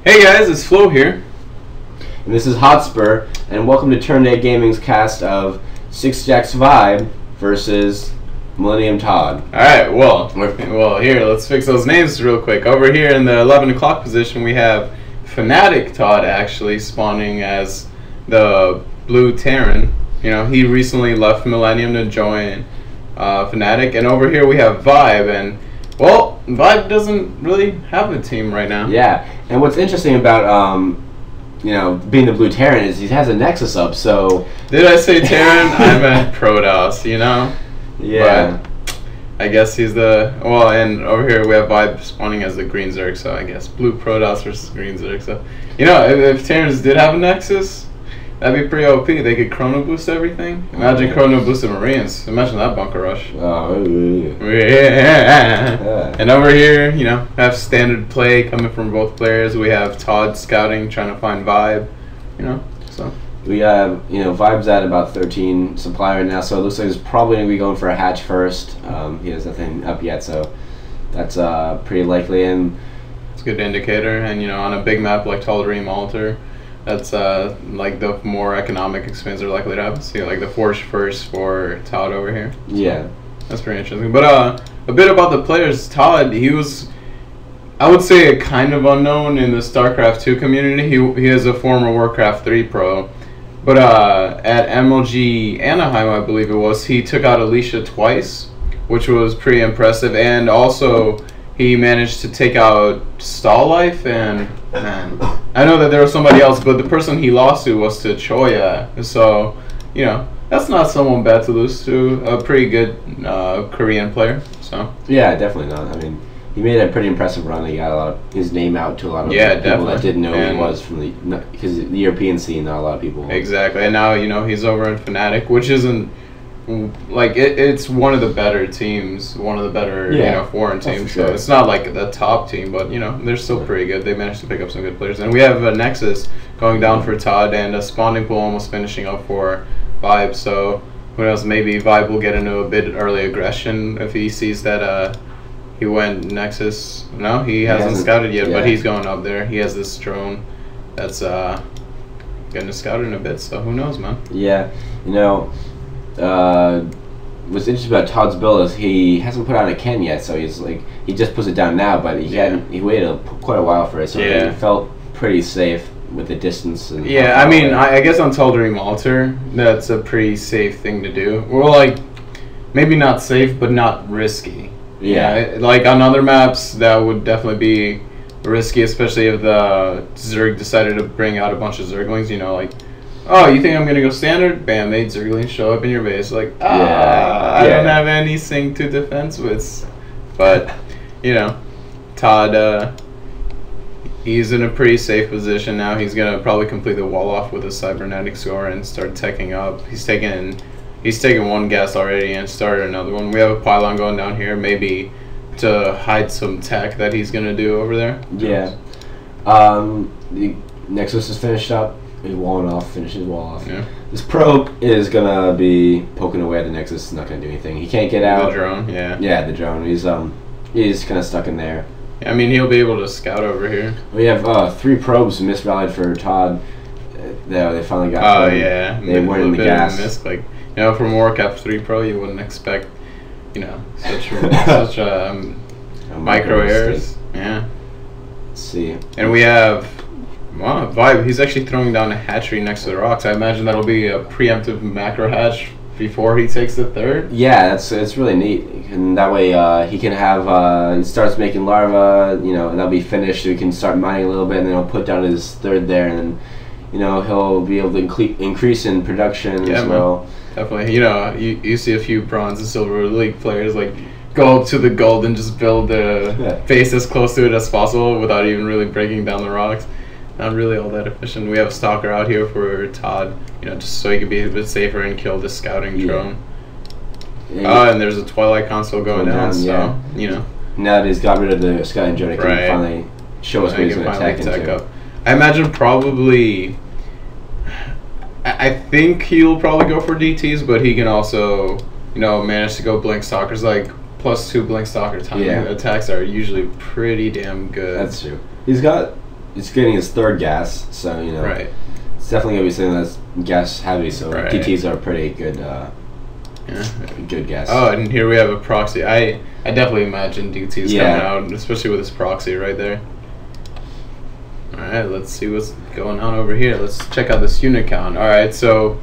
Hey guys, it's Flo here. And this is hoTspur, and welcome to Turn Day Gaming's cast of 6jax ViBe versus MillenniumToD. Alright, well, here, let's fix those names real quick. Over here in the 11 o'clock position, we have fnaticToD actually spawning as the blue Terran. You know, he recently left Millennium to join Fnatic. And over here we have ViBe, and, well, ViBe doesn't really have a team right now. Yeah, and what's interesting about, you know, being the blue Terran is he has a Nexus up, so... Did I say Terran? I meant Protoss, you know? Yeah. But I guess he's the... Well, and over here we have ViBe spawning as the green Zerg, so I guess blue Protoss versus green Zerg. So, you know, if Terrans did have a Nexus, that'd be pretty OP. They could chrono boost everything. Imagine chrono boosted Marines. Imagine that bunker rush. Oh, yeah. And over here, you know, have standard play coming from both players. We have ToD scouting, trying to find ViBe. You know, so we have, you know, ViBe's at about 13 supply right now, so it looks like he's probably going to be going for a hatch first. He has nothing up yet, so that's pretty likely. And it's a good indicator. And, you know, on a big map like ToD, that's like the more economic expands are likely to happen. See, like the force first for ToD over here. Yeah, that's pretty interesting. But a bit about the players. ToD, he was, I would say, a kind of unknown in the StarCraft 2 community. He is a former Warcraft 3 pro. But at MLG Anaheim, I believe it was, he took out Alicia twice, which was pretty impressive. And also, he managed to take out Stall-Life, and man, I know that there was somebody else, but the person he lost to was to Choya. So, you know, that's not someone bad to lose to. A pretty good Korean player. So yeah, definitely not. I mean, he made a pretty impressive run. He got a lot of his name out to a lot of people that didn't know who he was from because the European scene. Not a lot of people. Exactly, and now, you know, he's over in Fnatic, which isn't. Like it's one of the better teams, one of the better you know, foreign teams. Sure. So it's not like the top team, but you know, they're still pretty good. They managed to pick up some good players, and we have a Nexus going down for ToD and a spawning pool almost finishing up for ViBe. So who knows? Maybe ViBe will get into a bit early aggression if he sees that he went Nexus. No, he hasn't scouted yet, but he's going up there. He has this drone that's getting scouted in a bit. So who knows, man? Yeah, you know. What's interesting about ToD's build is he hasn't put out a Ken yet, so he's like he just puts it down now, but he waited quite a while for it, so he felt pretty safe with the distance. And I mean, I guess on ToD, that's a pretty safe thing to do. Well, like maybe not safe, but not risky. Yeah, like on other maps, that would definitely be risky, especially if the Zerg decided to bring out a bunch of Zerglings. You know, like. Oh, you think I'm gonna go standard? Bam, 8 Zerglings show up in your base. Like, I don't have anything to defense with. But, you know, ToD, he's in a pretty safe position now. He's gonna probably complete the wall off with a cybernetic score and start teching up. He's taken one gas already and started another one. We have a pylon going down here, maybe to hide some tech that he's gonna do over there. Yeah. The Nexus is finished up. He's walling off, finishes wall off. Yeah. This probe is gonna be poking away at the Nexus. It's not gonna do anything. He can't get out. The drone, yeah. Yeah, the drone. He's kind of stuck in there. I mean, he'll be able to scout over here. We have 3 probes misvalued for ToD. They finally got. Oh yeah. They weren't in the gas. Miss, like, you know, from Warcraft 3 Pro, you wouldn't expect, you know, such micro errors. Yeah. Let's see. And we have. Wow, ViBe, he's actually throwing down a hatchery next to the rocks. I imagine that'll be a preemptive macro hatch before he takes the third. Yeah, it's really neat. And that way he can have, he starts making larvae, you know, and that'll be finished, so he can start mining a little bit, and then he'll put down his third there, and then, you know, he'll be able to increase in production as well. Definitely. You know, you see a few Bronze and Silver League players, like, go up to the gold and just build the base as close to it as possible without even really breaking down the rocks. Not really all that efficient. We have a stalker out here for ToD, you know, just so he can be a bit safer and kill the scouting drone. And there's a Twilight console going down, so, you know. Now that he's got rid of the scouting drone, he can finally show us what he's going to attack into. I imagine probably, I think he'll probably go for DTs, but he can also, you know, manage to go Blink Stalkers. Like, +2 Blink Stalker time attacks are usually pretty damn good. That's true. He's got it's getting his third gas, so you know. Right. It's definitely gonna be something that's gas heavy. So Right. DTs are pretty good. Yeah. Good gas. Oh, and here we have a proxy. I definitely imagine DT's coming out, especially with this proxy right there. Alright, let's see what's going on over here. Let's check out this unit count. Alright, so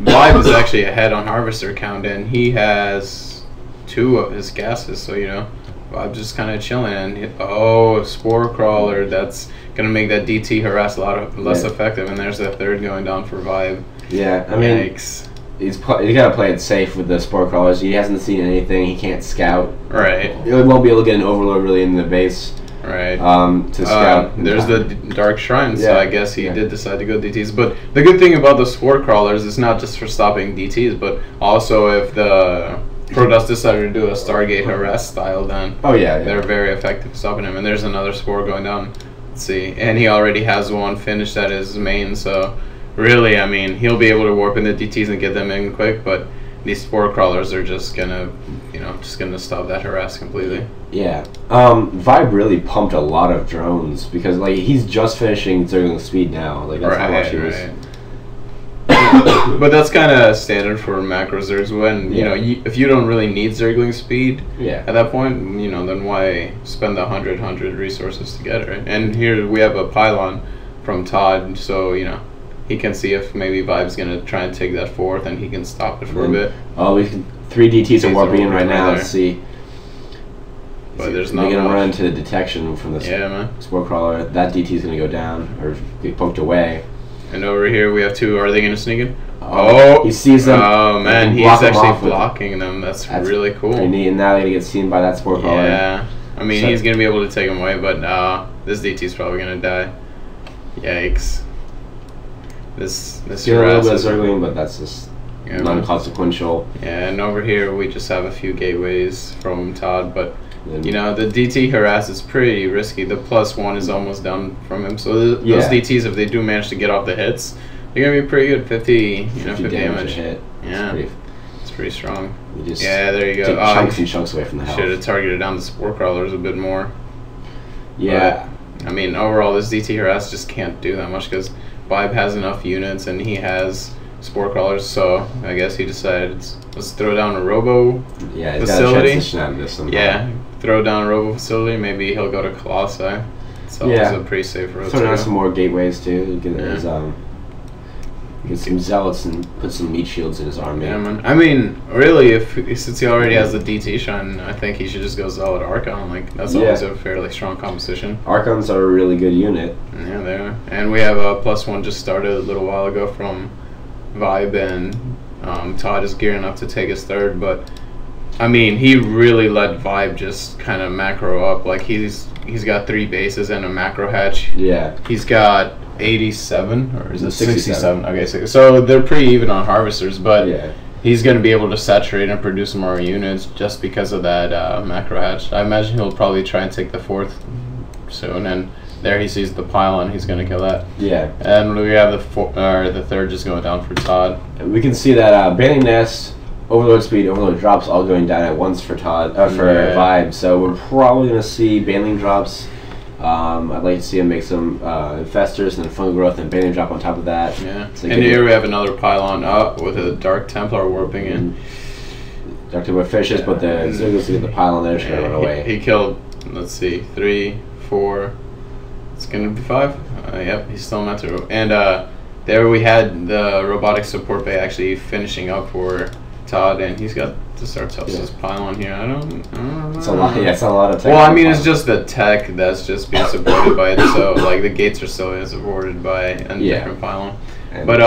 ViBe is actually ahead on Harvester count, and he has 2 of his gases, so you know, ViBe's just kind of chilling. And oh, Spore Crawler, that's gonna make that DT harass a lot less effective, and there's the third going down for ViBe. Yeah, I mean, Yikes. you gotta play it safe with the Spore Crawlers. He hasn't seen anything. He can't scout. Right. He won't be able to get an overload really in the base. Right. To scout. There's the Dark Shrine, so Yeah. I guess he did decide to go DTs. But the good thing about the Spore Crawlers is not just for stopping DTs, but also if the Protoss decided to do a Stargate harass style, then they're very effective stopping him. And there's another Spore going down. Let's see. And he already has one finished at his main, so really, I mean, he'll be able to warp in the DTs and get them in quick, but these Spore Crawlers are just gonna, you know, stop that harass completely. Yeah. ViBe really pumped a lot of drones because, like, he's just finishing Zergling speed now. Like, that's how much he was. But that's kind of standard for macro Zergs. When you know, if you don't really need Zergling speed at that point, you know, then why spend the 100 resources to get it, right? And here we have a pylon from ToD, so you know, he can see if maybe ViBe's gonna try and take that 4th, and he can stop it for a bit. Oh, we can 3 DTs are warping in right now. Let's see. But there's not. They're gonna run into the detection from the Spore Crawler. That DT is gonna go down or get poked away. And over here we have 2. Are they gonna sneak in? Oh, he sees them. Oh man, he's actually blocking them. That's really cool. Pretty neat. And now they're gonna get seen by that Spore Crawler. Yeah, I mean, he's gonna be able to take him away, but this DT's probably gonna die. Yikes. This a little bit of Zergling, but that's just non-consequential. Yeah, and over here we just have a few gateways from ToD, but you know, the DT harass is pretty risky. The +1 is almost done from him, so those DTs, if they do manage to get off the hits, they're gonna be pretty good. 50 damage. Hit. Yeah, it's pretty strong. Just there you go. Take chunks and chunks away from the health. Should have targeted down the Spore Crawlers a bit more. Yeah. But, I mean, overall, this DT harass just can't do that much because ViBe has enough units and he has Spore Crawlers, so I guess he decided, let's throw down a Robo facility. Got a transition out of this somehow. Yeah, throw down a Robo facility. Maybe he'll go to Colossi. So it's a pretty safe road. Throw down some more gateways too. Get some zealots and put some meat shields in his army. Yeah, man. I mean, really, since he already has the DT Shrine, I think he should just go Zealot Archon. Like, that's always a fairly strong composition. Archons are a really good unit. Yeah, they are. And we have a +1 just started a little while ago from ViBe, and ToD is gearing up to take his 3rd, but I mean, he really let ViBe just kind of macro up. Like, he's got 3 bases and a macro hatch. Yeah. He's got 87, or is it 67? Okay, so they're pretty even on Harvesters, but he's going to be able to saturate and produce more units just because of that macro hatch. I imagine he'll probably try and take the 4th soon, and there he sees the pylon. He's going to kill that. Yeah. And we have the 3rd just going down for ToD. We can see that Baneling Nest, Overload Speed, Overload Drops all going down at once for ViBe. So we're probably going to see Baneling Drops. I'd like to see him make some Infestors and then Fungal Growth and Baneling Drop on top of that. Yeah. And here we have another pylon up with a Dark Templar warping in. Dark Templar finishes, but the Zerglings get the pylon there, just going to run away. He killed, let's see, 3, 4, it's going to be 5. Yep, he's still meant to. And there we had the Robotic Support Bay actually finishing up for ToD, and he's got to start this pylon here. I don't know. It's a lot. Yeah, it's a lot of tech. Well, I mean, it's just the tech that's just being supported by it. So, like, the gates are still being supported by a different pylon. But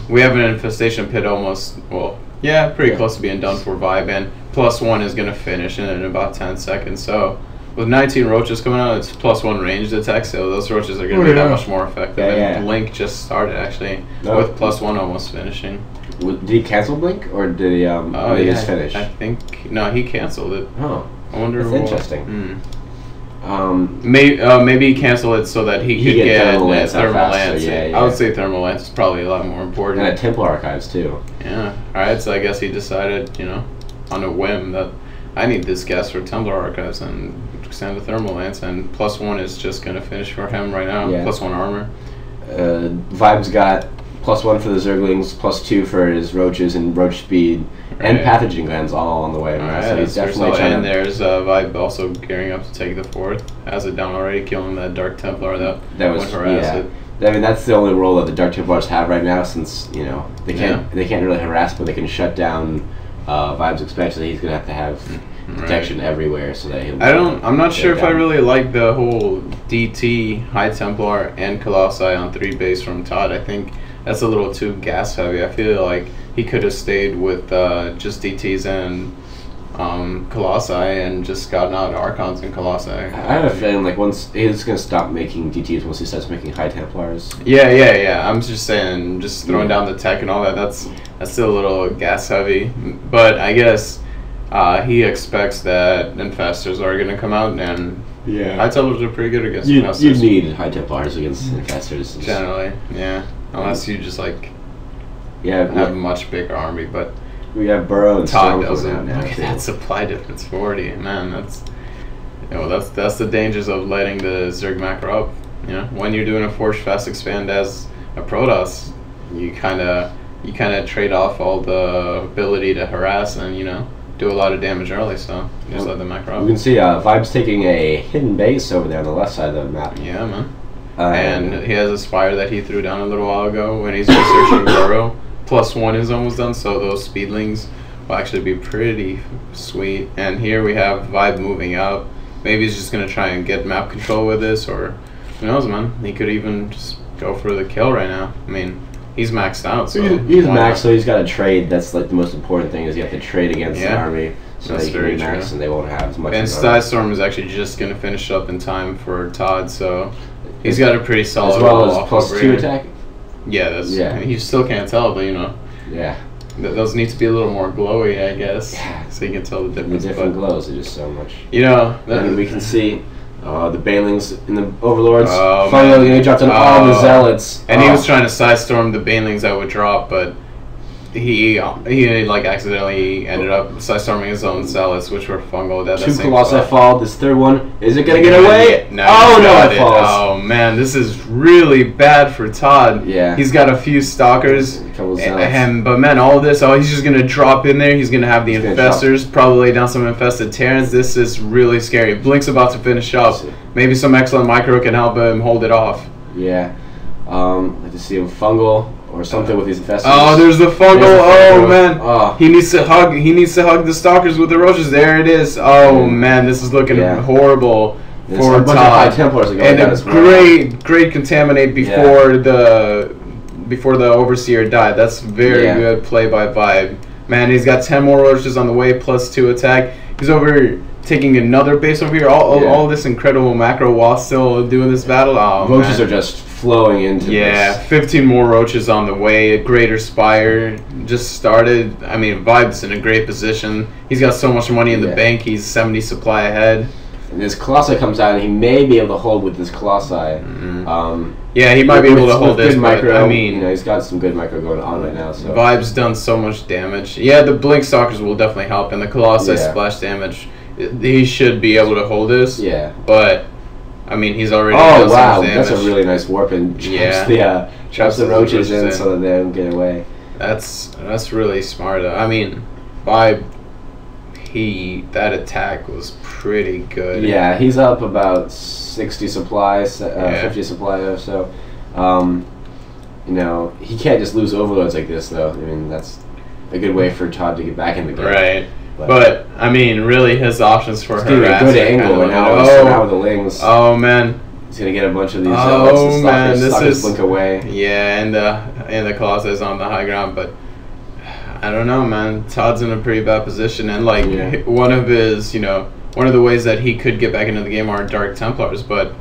we have an infestation pit almost. Well, pretty close to being done for ViBe, and +1 is gonna finish in about 10 seconds. So, with 19 roaches coming out, it's +1 ranged attack. So those roaches are gonna be that much more effective. And Blink just started actually with +1 almost finishing. Did he cancel Blink, or did he just finish? I think he canceled it. Oh, I wonder. That's interesting. Maybe cancel it so that he could get Thermal Lance. I would say Thermal Lance is probably a lot more important. And Templar Archives too. Yeah. All right. So I guess he decided, on a whim, that I need this gas for Templar Archives, and extend the thermal lance, and +1 is just gonna finish for him right now. Yeah. +1 armor. ViBe's got +1 for the Zerglings, +2 for his roaches and roach speed, and pathogen glands all on the way. Alright, so he's definitely trying. And there's ViBe also gearing up to take the 4th. Has it down already, killing that Dark Templar that was harassed. I mean, that's the only role that the Dark Templars have right now, since they can't really harass, but they can shut down ViBe's expansion. He's gonna have protection everywhere, so that he'll. I'm not sure if I really like the whole DT High Templar and Colossi on 3 base from ToD. I think that's a little too gas heavy. I feel like he could have stayed with just DTs and Colossi and just gotten out Archons and Colossi. I have a feeling like once he's gonna stop making DTs once he starts making High Templars. Yeah. I'm just saying, just throwing down the tech and all that. That's still a little gas heavy. But I guess he expects that Infestors are gonna come out, and High Templars are pretty good against Infestors. You need High Templars against Infestors generally, unless you just have a much bigger army, but. We have Burrow and ToD Storm doesn't. coming out now. Look at that supply difference, 40. Man, that's the dangers of letting the Zerg macro up. When you're doing a Forge Fast Expand as a Protoss, you kind of trade off all the ability to harass and do a lot of damage early. So just let the macro up. You can see ViBe's taking a hidden base over there on the left side of the map. Yeah, man. And he has a Spire that he threw down a little while ago when he's researching Burrow. +1 is almost done, so those speedlings will actually be pretty sweet. And here we have ViBe moving up. Maybe he's just gonna try and get map control with this, or who knows, man? He could even just go for the kill right now. I mean, he's maxed out, so he's maxed, so he's got to trade. That's like the most important thing, is you have to trade against the army, so that's that you can max and they won't have as much. And Skystorm is actually just gonna finish up in time for ToD, so he's got a pretty solid. As well as +2 attack. Yeah, you still can't tell, but those need to be a little more glowy, I guess, so you can tell the difference. The different glows are just so much. And we can see the Banelings in the Overlords. Finally, he dropped on all the Zealots, and he was trying to sidestorm the Banelings that would drop, but he accidentally ended up sidestorming his own Zealots, which were fungal at the 2 same Colossi spot. fall. This 3rd one, is it gonna get away? No, it falls. Oh man, this is really bad for ToD. Yeah, he's got a few Stalkers, but man, all this, he's just gonna drop in there. He's gonna have the Infestors, probably lay down some Infested Terrans. This is really scary. Blink's about to finish up. Maybe some excellent micro can help him hold it off. Yeah, like to see him fungal or something with these Infestors. Oh, there's the fungal. Man, he needs to hug. He needs to hug the Stalkers with the roaches. There it is. Man, this is looking horrible for ToD. And a great contaminate before the Overseer died. That's very good play by ViBe. Man, he's got 10 more roaches on the way, +2 attack. He's over taking another base over here. All this incredible macro while still doing this battle. Roaches are just flowing into this. 15 more roaches on the way. A greater Spire just started. I mean, ViBe's in a great position. He's got so much money in the bank. He's 70 supply ahead. And this Colossi comes out, and he may be able to hold with this Colossi. He might be able to hold this micro. But, I mean, he's got some good micro going on right now. So ViBe's done so much damage. Yeah, the Blink Stalkers will definitely help, and the Colossi splash damage. He should be able to hold this. Yeah. But I mean, he's already. Oh wow, that's a really nice warp and traps the roaches in so that they don't get away. That's really smart. I mean, ViBe. That attack was pretty good. Yeah, he's up about 60 supplies, 50 supply or so. He can't just lose overloads like this, though. I mean, that's a good way for ToD to get back in the game. Right. But I mean, really, his options for harassing. A good angle, and now with the Lings. Oh man. He's gonna get a bunch of these. This blink away. Yeah, and the Colossus is on the high ground, but. I don't know, man. ToD's in a pretty bad position, and one of the ways that he could get back into the game are Dark Templars, but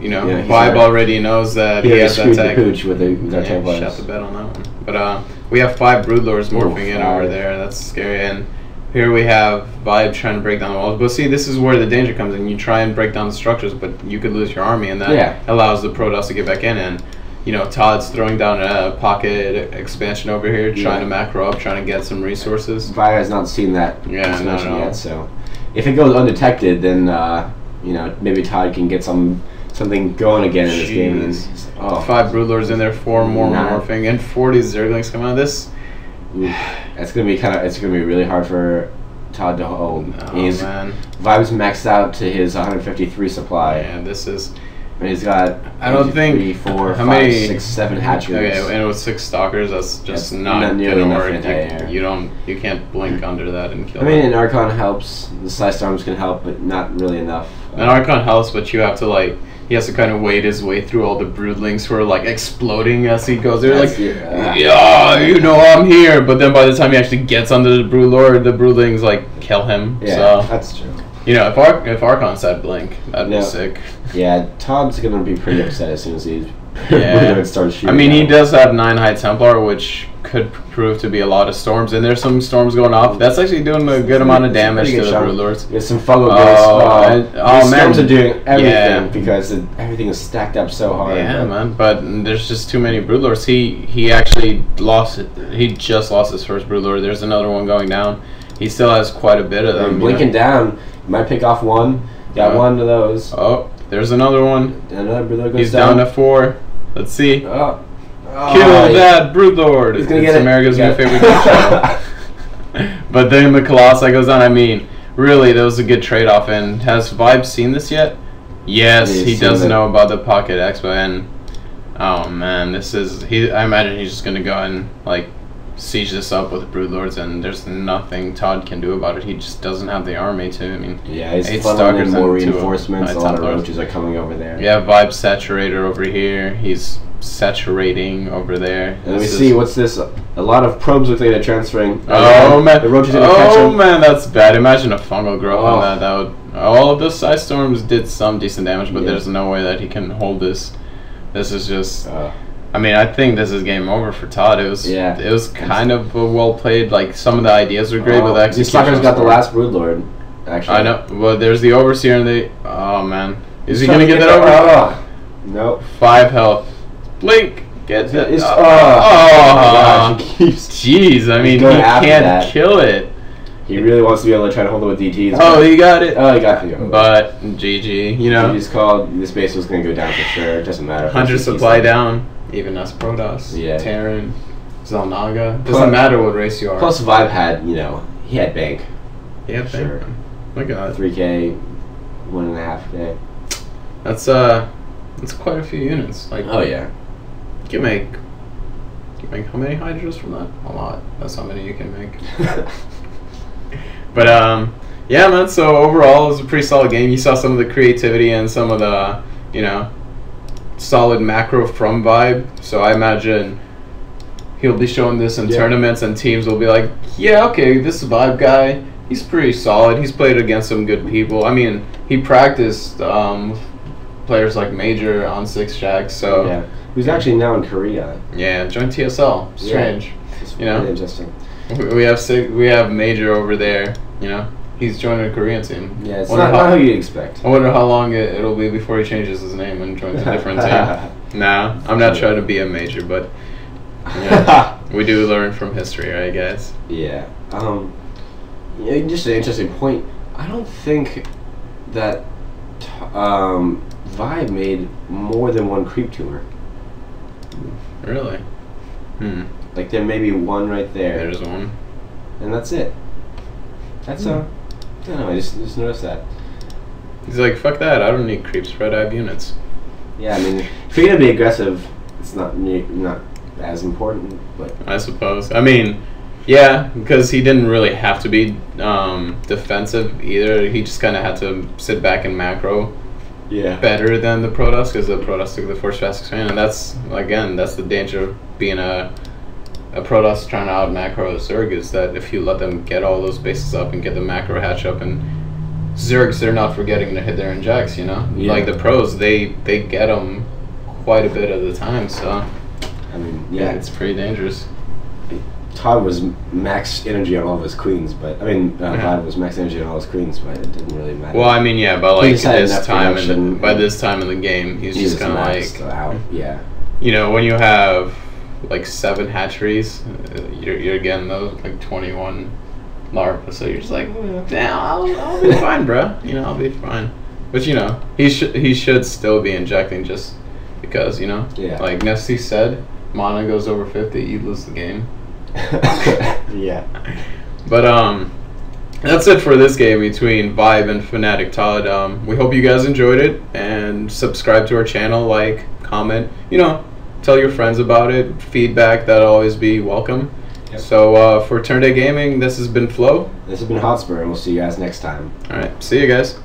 ViBe already knows that he has that tag. With the Dark Templars. Shut the bet on that one. But we have 5 Broodlords morphing in over there. That's scary. And here we have ViBe trying to break down the walls. But see, this is where the danger comes in. You try and break down the structures, but you could lose your army, and that allows the Protoss to get back in. And ToD's throwing down a pocket expansion over here, trying to macro up, trying to get some resources. ViBe has not seen that expansion yet, so if it goes undetected, then you know, maybe Todd can get something going again in this game. And, 5 Broodlords in there, 4 more morphing, and 40 Zerglings come out of this. It's gonna be really hard for Todd to hold. Man. ViBe's maxed out to his 153 supply. Yeah, this is. And he's got. I don't think 3, 4, how 5, many, 6, 7 hatcheries. Okay, and with 6 stalkers, that's just not nearly gonna enough. work. You can't blink under that and kill. I mean, an Archon helps. The Slice Storms can help, but not really enough. An Archon helps, but you have to he has to kind of wade his way through all the broodlings who are like exploding as he goes. They're yeah, you know I'm here. But then by the time he actually gets under the broodlord, the broodlings kill him. Yeah, so, that's true. You know, if Archon's had blink, that'd be sick. Yeah, Todd's gonna be pretty upset as soon as he starts shooting. I mean, he does have 9 High Templar, which could prove to be a lot of storms, and there's some storms going off. That's actually doing a good amount of damage to the Broodlords. There's some Fungal Ghosts. Storms are doing everything because everything is stacked up so hard. Yeah, man. But there's just too many Broodlords. He actually lost it. He just lost his first Broodlord. There's another one going down. He still has quite a bit of them. Blinking down. Might pick off one. Got one of those. Oh, there's another one. Another Broodlord goes He's down to 4. Let's see. Oh. Kill that Broodlord! He's gonna it's America's new favorite game show. But then the Colossi goes on. I mean, really, that was a good trade-off. And has ViBe seen this yet? Yes, he does know about the Pocket Expo. And oh man, this is I imagine he's just gonna go and siege this up with Broodlords, and there's nothing Todd can do about it. He just doesn't have the army to. I mean, yeah, he's funneling more reinforcements. A lot of roaches are coming over there. Yeah, ViBe Saturator over here. He's saturating over there. And let me see, what's this? A lot of probes look like they're transferring. Oh man, the roaches are gonna catch them. Oh man, that's bad. Imagine a fungal growth on that. That would. All of the Ice Storms did some decent damage, but there's no way that he can hold this. This is just. I mean, I think this is game over for Todd. It was kind of well played. Some of the ideas were great, but the execution. Sucker's got the last Broodlord. Actually, I know. Well, there's the Overseer and the. Oh man, is he gonna get that over? Nope. 5 health. Blink. Get it. Jeez, I mean, he can't kill it. He really wants to be able to try to hold it with DTs. Oh, he got it. Oh, he got it. But GG, you know. GG's called. This base was going to go down for sure. It doesn't matter. 100 supply down. Even us Protoss. Yeah. Terran. Zelnaga. Doesn't matter what race you are. Plus, ViBe had, he had bank. He had bank. Sure. Look at that. 3K, 1.5K. That's quite a few units. Oh yeah. You can make how many Hydras from that? A lot. That's how many you can make. But yeah, man. So overall, it was a pretty solid game. You saw some of the creativity and some of the solid macro from ViBe. So I imagine he'll be showing this in tournaments, and teams will be like, yeah, okay, this ViBe guy, he's pretty solid. He's played against some good people. I mean, he practiced players like Major on 6 Jacks. So yeah, who's actually now in Korea. Yeah, joined TSL. Strange. It's really interesting. We have Major over there. He's joining a Korean team. Yeah, it's not how you'd expect. I wonder how long it'll be before he changes his name and joins a different team. Nah, I'm not trying to be a Major, but we do learn from history, right, guys? Yeah. Just an interesting point. I don't think that ViBe made more than 1 creep tumor. Really? There may be 1 right there. There's 1. And that's it. That's I don't know, I just noticed that. He's like, fuck that, I don't need creep spread, I have units. Yeah, I mean, if you're going to be aggressive, it's not as important, but... I suppose. I mean, yeah, because he didn't really have to be defensive either. He just kind of had to sit back and macro better than the Protoss, because the Protoss took the 4th fastest man, and that's the danger of being a Protoss trying to out macro a Zerg, is that if you let them get all those bases up and get the macro hatch up, and Zergs, they're not forgetting to hit their injects, like the pros, they get them quite a bit of the time, so I mean, it's pretty dangerous. Todd was max energy on all of his queens, but Todd was max energy on all his queens, but it didn't really matter. Well, I mean, yeah, but by this time in the game, he's just kind of out. Yeah. When you have 7 hatcheries, you're getting those 21 larvae, so you're just like, yeah, I'll be fine, bro. I'll be fine. Which, you know, he should still be injecting just because, you know? Yeah. Like Nessie said, mana goes over 50, you lose the game. Yeah. But, that's it for this game between ViBe and fnaticToD. We hope you guys enjoyed it, and subscribe to our channel, like, comment, you know, tell your friends about it. Feedback, that'll always be welcome. Yep. So for Turn Day Gaming, this has been Flo. This has been hoTspur, and we'll see you guys next time. Alright, see you guys.